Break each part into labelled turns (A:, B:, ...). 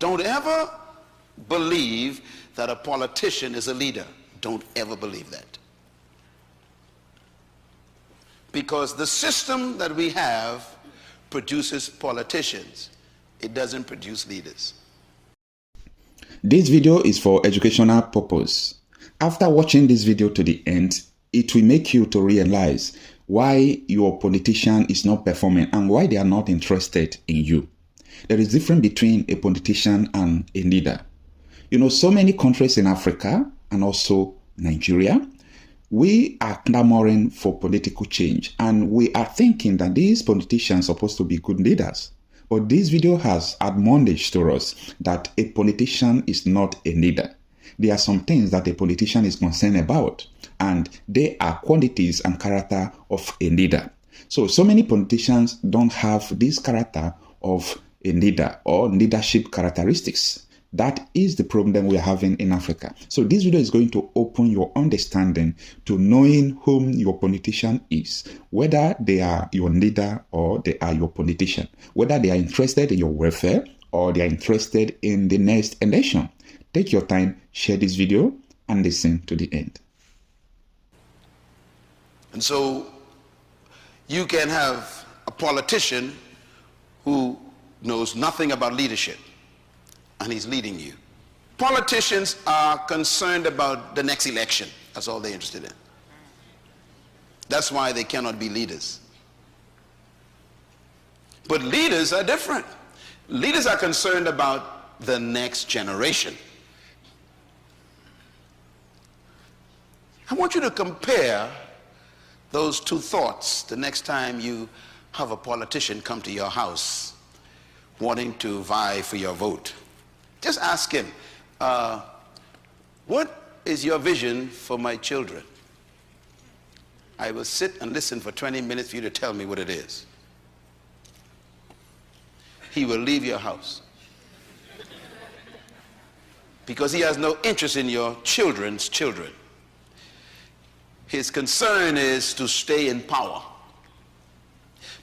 A: Don't ever believe that a politician is a leader. Don't ever believe that. Because the system that we have produces politicians. It doesn't produce leaders.
B: This video is for educational purpose. After watching this video to the end, it will make you to realize why your politician is not performing and why they are not interested in you. There is a difference between a politician and a leader. You know, so many countries in Africa and also Nigeria, we are clamoring for political change and we are thinking that these politicians are supposed to be good leaders. But this video has admonished to us that a politician is not a leader. There are some things that a politician is concerned about, and they are qualities and character of a leader. So many politicians don't have this character of a leader or leadership characteristics. That is the problem we are having in Africa. So this video is going to open your understanding to knowing whom your politician is, whether they are your leader or they are your politician, whether they are interested in your welfare or they are interested in the next election. Take your time, share this video, and listen to the end.
A: And so you can have a politician who knows nothing about leadership, and he's leading you. Politicians are concerned about the next election. That's all they're interested in. That's why they cannot be leaders. But leaders are different. Leaders are concerned about the next generation. I want you to compare those two thoughts the next time you have a politician come to your house wanting to vie for your vote. Just ask him, what is your vision for my children? I will sit and listen for 20 minutes for you to tell me what it is. He will leave your house because he has no interest in your children's children. His concern is to stay in power,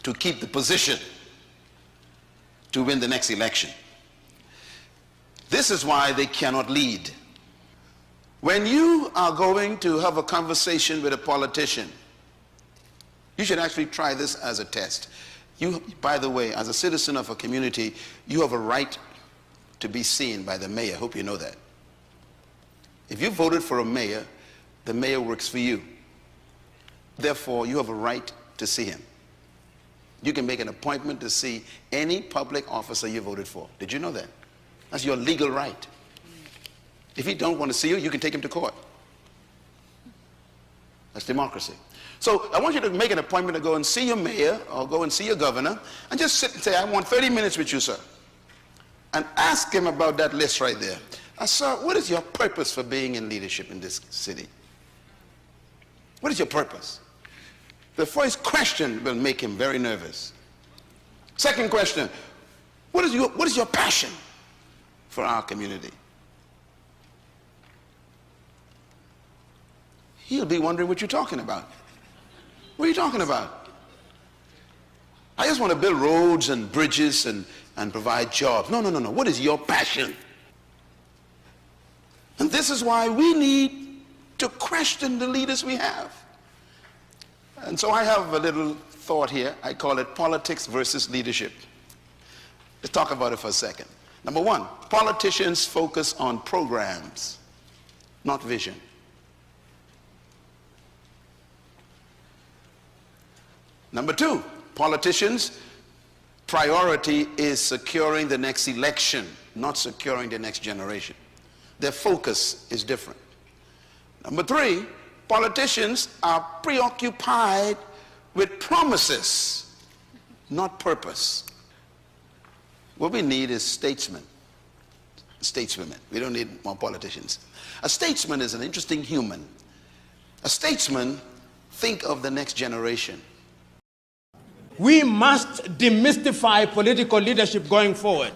A: to keep the position, to win the next election. This is why they cannot lead. When you are going to have a conversation with a politician, you should actually try this as a test. You, by the way, as a citizen of a community, you have a right to be seen by the mayor. Hope you know that. If you voted for a mayor, the mayor works for you. Therefore, you have a right to see him. You can make an appointment to see any public officer you voted for. Did you know that? That's your legal right. If he don't want to see you, you can take him to court. That's democracy. So I want you to make an appointment to go and see your mayor or go and see your governor and just sit and say, I want 30 minutes with you, sir. And ask him about that list right there. Sir, what is your purpose for being in leadership in this city? What is your purpose? The first question will make him very nervous. Second question, what is your passion for our community? He'll be wondering what you're talking about. What are you talking about? I just want to build roads and bridges and provide jobs. No. What is your passion? And this is why we need to question the leaders we have. And so I have a little thought here. I call it politics versus leadership. Let's talk about it for a second. Number one, politicians focus on programs, not vision. Number two, politicians' priority is securing the next election, not securing the next generation. Their focus is different. Number three, politicians are preoccupied with promises, not purpose. What we need is statesmen, stateswomen. We don't need more politicians. A statesman is an interesting human. A statesman thinks of the next generation.
C: We must demystify political leadership going forward.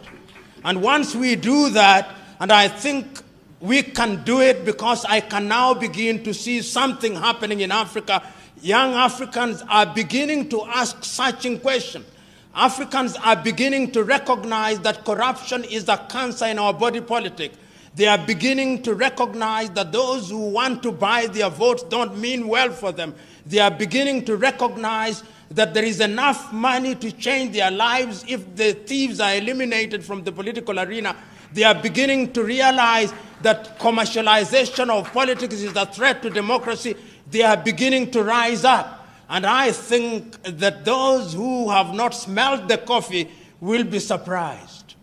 C: And once we do that, and I think we can do it because I can now begin to see something happening in Africa. Young Africans are beginning to ask searching questions. Africans are beginning to recognize that corruption is a cancer in our body politic. They are beginning to recognize that those who want to buy their votes don't mean well for them. They are beginning to recognize that there is enough money to change their lives if the thieves are eliminated from the political arena. They are beginning to realize that commercialization of politics is a threat to democracy. They are beginning to rise up. And I think that those who have not smelled the coffee will be surprised.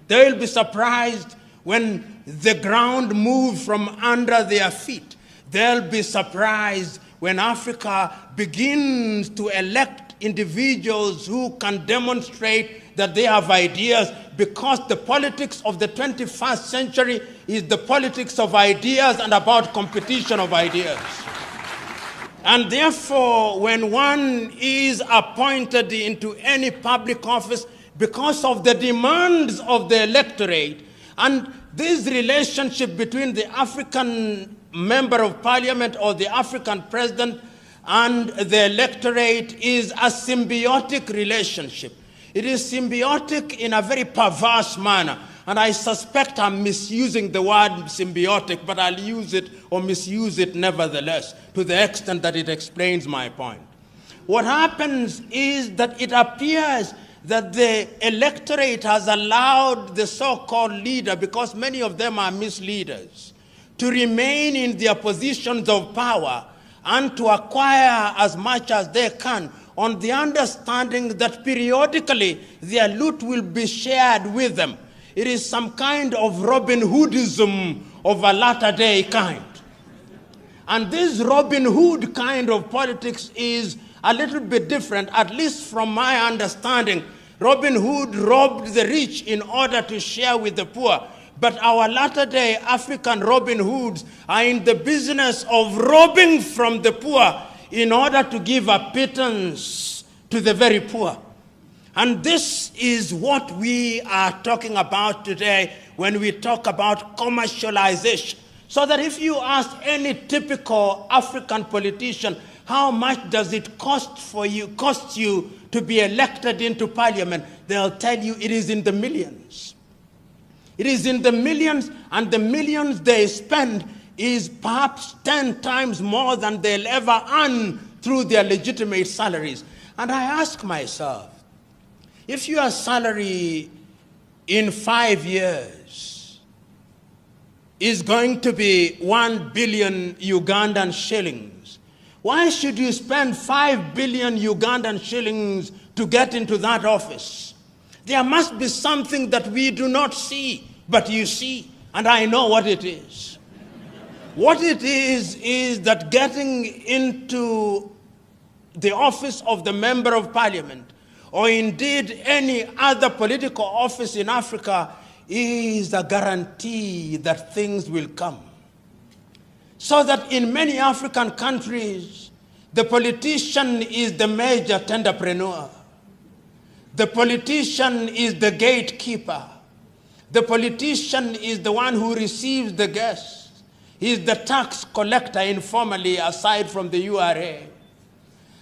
C: They will be surprised when the ground moves from under their feet. They'll be surprised when Africa begins to elect individuals who can demonstrate that they have ideas, because the politics of the 21st century is the politics of ideas and about competition of ideas. And therefore, when one is appointed into any public office because of the demands of the electorate, and this relationship between the African member of parliament or the African president and the electorate is a symbiotic relationship. It is symbiotic in a very perverse manner. And I suspect I'm misusing the word symbiotic, but I'll use it or misuse it nevertheless, to the extent that it explains my point. What happens is that it appears that the electorate has allowed the so-called leader, because many of them are misleaders, to remain in their positions of power and to acquire as much as they can, on the understanding that periodically their loot will be shared with them. It is some kind of Robin Hoodism of a latter-day kind. And this Robin Hood kind of politics is a little bit different, at least from my understanding. Robin Hood robbed the rich in order to share with the poor. But our latter-day African Robin Hoods are in the business of robbing from the poor in order to give a pittance to the very poor. And this is what we are talking about today when we talk about commercialization. So that if you ask any typical African politician, how much does it cost you to be elected into parliament, they'll tell you it is in the millions. It is in the millions, and the millions they spend is perhaps 10 times more than they'll ever earn through their legitimate salaries. And I ask myself, if your salary in 5 years is going to be 1 billion Ugandan shillings, why should you spend 5 billion Ugandan shillings to get into that office? There must be something that we do not see, but you see, and I know what it is. What it is that getting into the office of the member of parliament, or indeed any other political office in Africa, is a guarantee that things will come. So that in many African countries, the politician is the major tenderpreneur. The politician is the gatekeeper. The politician is the one who receives the guests. He is the tax collector informally, aside from the URA.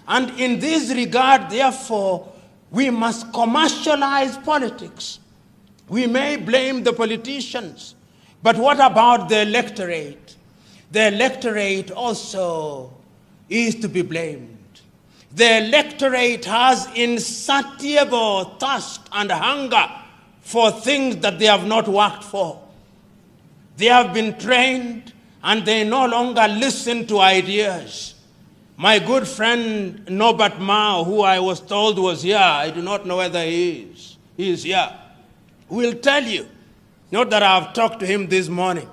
C: And in this regard, therefore, we must commercialize politics. We may blame the politicians, but what about the electorate? The electorate also is to be blamed. The electorate has insatiable thirst and hunger for things that they have not worked for. They have been trained and they no longer listen to ideas. My good friend Norbert Mao, who I was told was here, I do not know whether he is here, will tell you, not that I have talked to him this morning,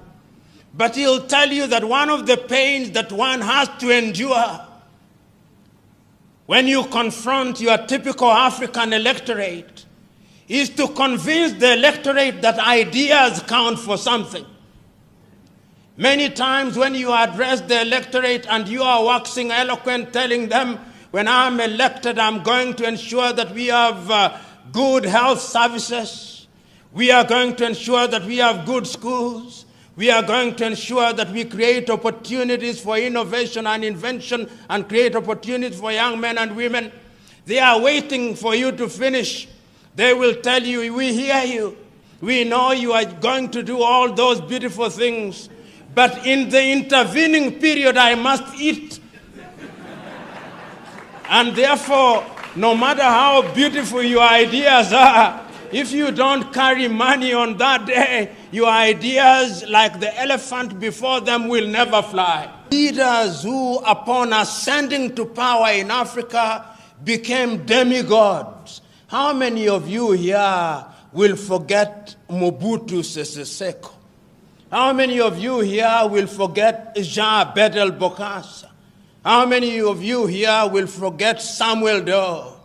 C: but he'll tell you that one of the pains that one has to endure when you confront your typical African electorate is to convince the electorate that ideas count for something. Many times when you address the electorate and you are waxing eloquent, telling them, when I'm elected, I'm going to ensure that we have good health services. We are going to ensure that we have good schools. We are going to ensure that we create opportunities for innovation and invention and create opportunities for young men and women. They are waiting for you to finish. They will tell you, we hear you. We know you are going to do all those beautiful things. But in the intervening period, I must eat. And therefore, no matter how beautiful your ideas are, if you don't carry money on that day, your ideas, like the elephant before them, will never fly. Leaders who, upon ascending to power in Africa, became demigods. How many of you here will forget Mobutu Sese Seko? How many of you here will forget Jean Bedel Bokassa? How many of you here will forget Samuel Doe?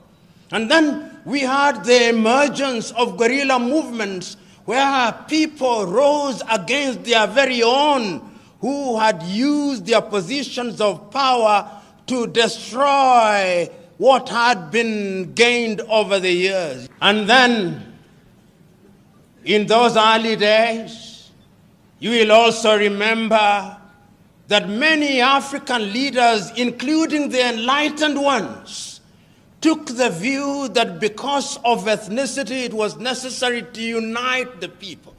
C: And then we had the emergence of guerrilla movements where people rose against their very own who had used their positions of power to destroy what had been gained over the years. And then, in those early days, you will also remember that many African leaders, including the enlightened ones, took the view that because of ethnicity, it was necessary to unite the people.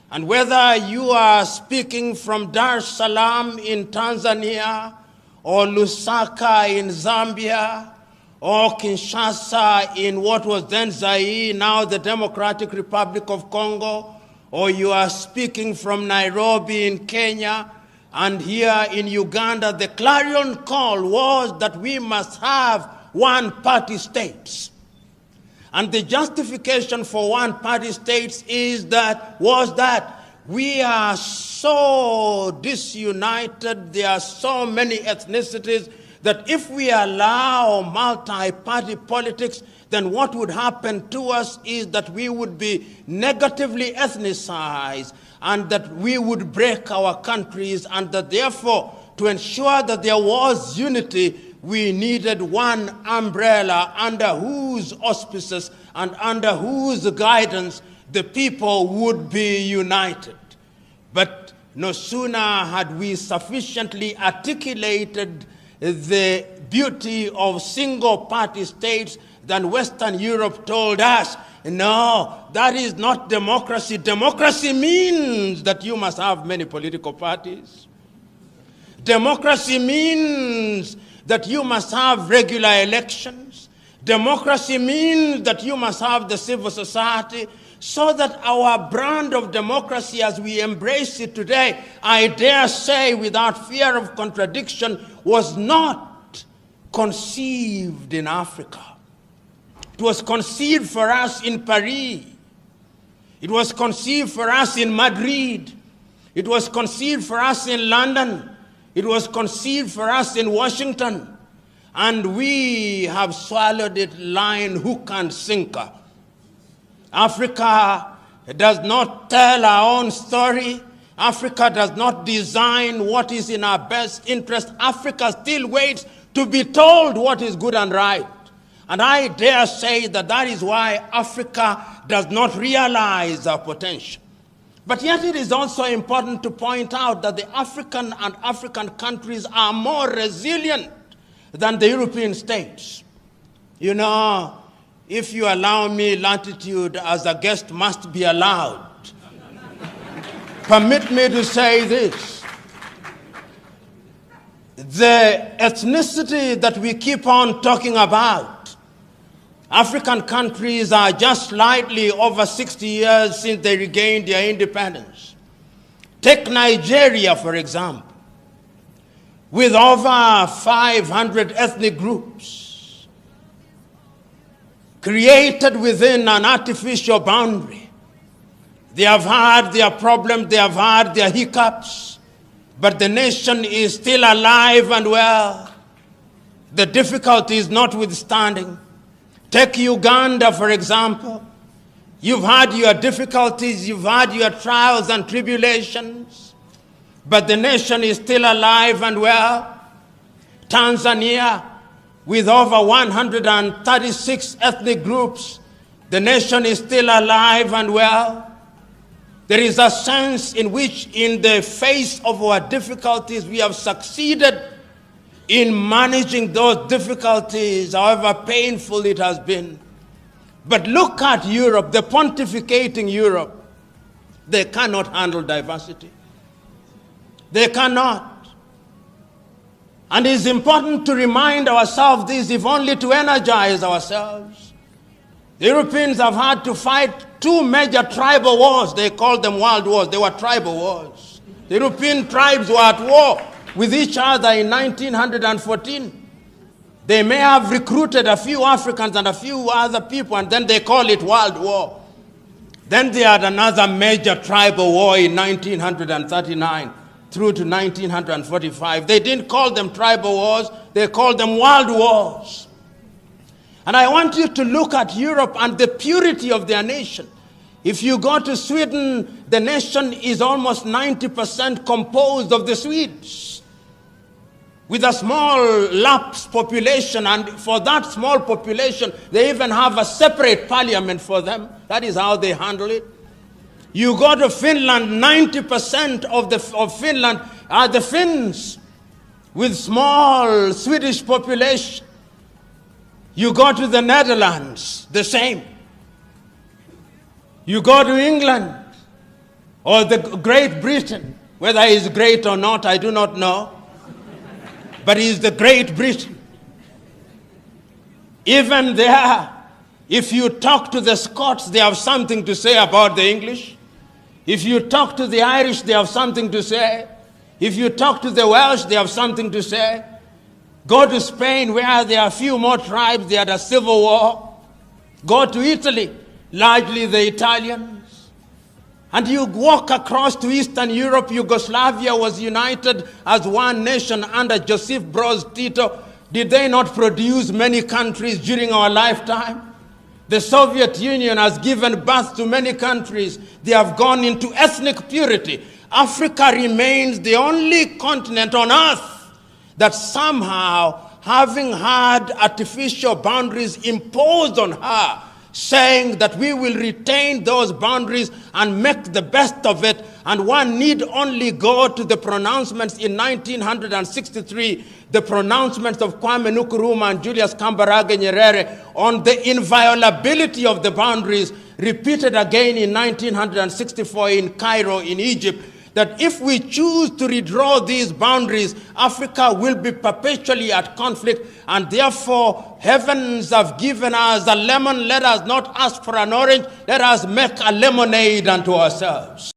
C: And whether you are speaking from Dar es Salaam in Tanzania, or Lusaka in Zambia, or Kinshasa in what was then Zaire, now the Democratic Republic of Congo, or you are speaking from Nairobi in Kenya, and here in Uganda, the clarion call was that we must have one-party states. And the justification for one-party states was that we are so disunited, there are so many ethnicities, that if we allow multi-party politics, then what would happen to us is that we would be negatively ethnicized, and that we would break our countries, and that therefore, to ensure that there was unity, we needed one umbrella under whose auspices and under whose guidance the people would be united. But no sooner had we sufficiently articulated the beauty of single-party states than Western Europe told us, no, that is not democracy. Democracy means that you must have many political parties. Democracy means that you must have regular elections. Democracy means that you must have the civil society, so that our brand of democracy as we embrace it today, I dare say without fear of contradiction, was not conceived in Africa. It was conceived for us in Paris. It was conceived for us in Madrid. It was conceived for us in London. It was conceived for us in Washington. And we have swallowed it line, hook, and sinker. Africa does not tell our own story. Africa does not design what is in our best interest. Africa still waits to be told what is good and right. And I dare say that that is why Africa does not realize our potential. But yet it is also important to point out that the African and African countries are more resilient than the European states. You know, if you allow me latitude as a guest must be allowed, permit me to say this. The ethnicity that we keep on talking about, African countries are just slightly over 60 years since they regained their independence. Take Nigeria, for example, with over 500 ethnic groups created within an artificial boundary. They have had their problems, they have had their hiccups, but the nation is still alive and well. The difficulties notwithstanding. Take Uganda, for example. You've had your difficulties, you've had your trials and tribulations, but the nation is still alive and well. Tanzania, with over 136 ethnic groups, the nation is still alive and well. There is a sense in which, in the face of our difficulties, we have succeeded in managing those difficulties, however painful it has been. But look at Europe, the pontificating Europe. They cannot handle diversity. They cannot. And it's important to remind ourselves this, if only to energize ourselves. The Europeans have had to fight two major tribal wars. They called them world wars. They were tribal wars. The European tribes were at war with each other in 1914. They may have recruited a few Africans and a few other people, and then they call it World War. Then they had another major tribal war in 1939 through to 1945. They didn't call them tribal wars, they called them world wars. And I want you to look at Europe and the purity of their nation. If you go to Sweden, the nation is almost 90% composed of the Swedes, with a small lapse population, and for that small population, they even have a separate parliament for them. That is how they handle it. You go to Finland, 90% of Finland are the Finns, with small Swedish population. You go to the Netherlands, the same. You go to England, or the Great Britain, whether it's great or not, I do not know. But it's the Great Britain. Even there, if you talk to the Scots, they have something to say about the English. If you talk to the Irish, they have something to say. If you talk to the Welsh, they have something to say. Go to Spain, where there are a few more tribes, they had a civil war. Go to Italy, largely the Italians. And you walk across to Eastern Europe, Yugoslavia was united as one nation under Joseph Broz Tito. Did they not produce many countries during our lifetime? The Soviet Union has given birth to many countries. They have gone into ethnic purity. Africa remains the only continent on earth that somehow, having had artificial boundaries imposed on her, saying that we will retain those boundaries and make the best of it, and one need only go to the pronouncements in 1963, the pronouncements of Kwame Nkrumah and Julius Kambarage Nyerere on the inviolability of the boundaries, repeated again in 1964 in Cairo in Egypt, that if we choose to redraw these boundaries, Africa will be perpetually at conflict, and therefore heavens have given us a lemon. Let us not ask for an orange. Let us make a lemonade unto ourselves.